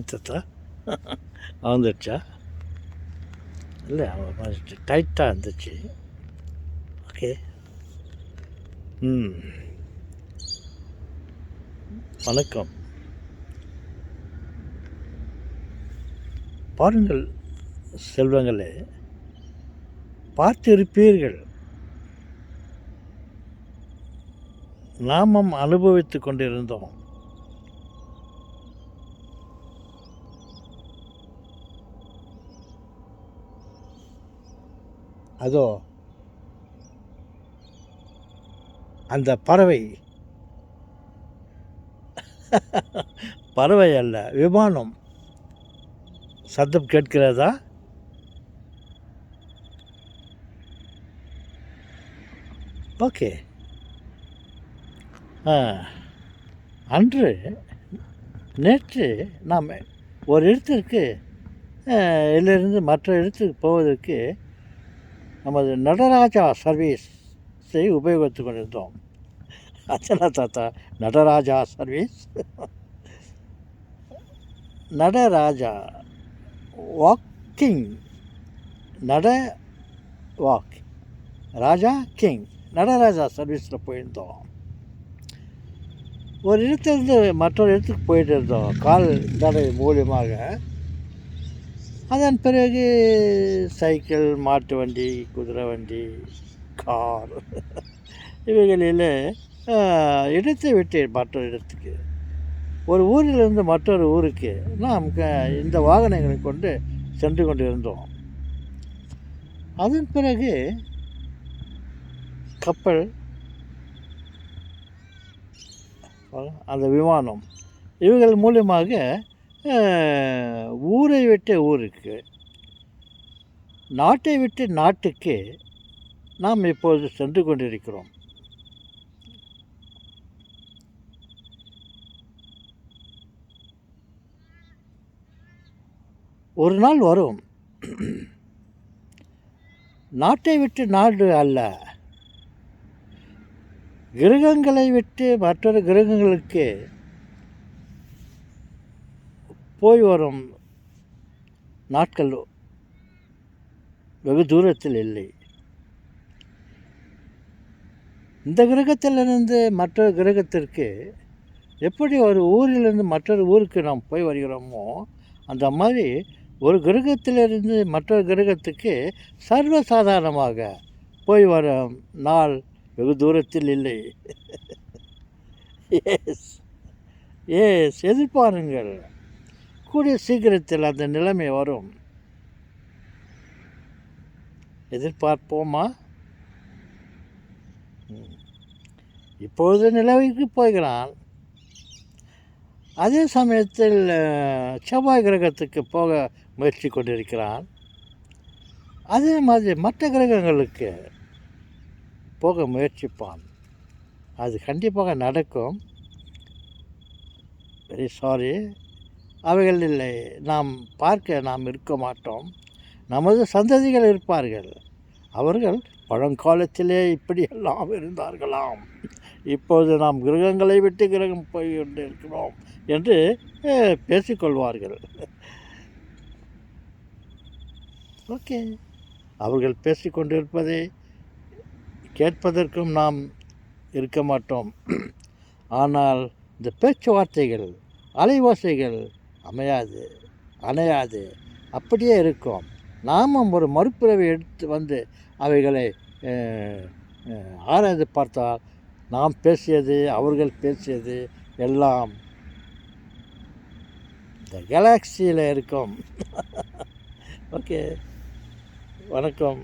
தாத்தா வந்துடுச்சா? இல்லை, டைட்டாக இருந்துச்சு. ஓகே. வணக்கம். பாருங்கள் செல்வங்களே, பார்த்திருப்பீர்கள், நாமும் அனுபவித்து கொண்டிருந்தோம். அதோ அந்த பறவை, பறவை அல்ல, விமானம். சத்தம் கேட்கிறதா? ஓகே. நேற்று நாம் ஒரு இடத்திற்கு இதிலிருந்து மற்ற இடத்துக்கு போவதற்கு நமது நடராஜா சர்வீஸை உபயோகித்து கொண்டிருந்தோம். அச்சனா தாத்தா, Nataraja service. Nataraja walking, walk, Raja king, Nataraja சர்வீஸில் போயிருந்தோம். ஒரு இடத்துலேருந்து மற்றொரு இடத்துக்கு போயிட்டு இருந்தோம் கால் நடை மூலியமாக. அதன் பிறகு சைக்கிள், மாட்டு வண்டி, குதிரை வண்டி, கார் இவைகளில் இடத்தை விட்டு மற்றொரு இடத்துக்கு, ஒரு ஊரிலிருந்து மற்றொரு ஊருக்கு நாம் இந்த வாகனங்களை கொண்டு சென்று கொண்டிருந்தோம். அதன் பிறகு கப்பல், அந்த விமானம், இவைகள் மூலியமாக ஊரை விட்டு ஊருக்கு, நாட்டை விட்டு நாட்டுக்கு நாம் இப்போது சென்று கொண்டிருக்கிறோம். ஒரு நாள் வரும், நாட்டை விட்டு நாடு அல்ல, கிரகங்களை விட்டு மற்றொரு கிரகங்களுக்கு போய் வரும் நாட்கள் வெகு தூரத்தில் இல்லை. இந்த கிரகத்திலிருந்து மற்றொரு கிரகத்திற்கு எப்படி ஒரு ஊரிலிருந்து மற்றொரு ஊருக்கு நாம் போய் வருகிறோமோ, அந்த மாதிரி ஒரு கிரகத்திலிருந்து மற்றொரு கிரகத்துக்கு சர்வசாதாரணமாக போய் வரும் நாள் வெகு தூரத்தில் இல்லை. எதிர்பாருங்கள், கூடிய சீக்கிரத்தில் அந்த நிலைமை வரும். எதிர்பார்ப்போமா? இப்பொழுது நிலவுக்கு போகிறான், அதே சமயத்தில் செவ்வாய் கிரகத்துக்கு போக முயற்சி கொண்டிருக்கிறான். அதே மாதிரி மற்ற கிரகங்களுக்கு போக முயற்சிப்பான். அது கண்டிப்பாக நடக்கும். வெரி சாரி, அவைகளில் நாம் நாம் இருக்க மாட்டோம். நமது சந்ததிகள் இருப்பார்கள். அவர்கள் பழங்காலத்திலே இப்படியெல்லாம் இருந்தார்களாம், இப்போது நாம் கிரகங்களை விட்டு கிரகம் போய் கொண்டு இருக்கிறோம் என்று பேசிக்கொள்வார்கள். ஓகே, அவர்கள் பேசிக்கொண்டிருப்பதை கேட்பதற்கும் நாம் இருக்க மாட்டோம். ஆனால் இந்த பேச்சுவார்த்தைகள், அலைவாசைகள் அணையாது, அப்படியே இருக்கும். நாமும் ஒரு மறுபிறவை எடுத்து வந்து அவைகளை ஆராய்ந்து பார்த்தால் நாம் பேசியது, அவர்கள் பேசியது எல்லாம் இந்த கேலக்சியில் இருக்கும். ஓகே, வணக்கம்.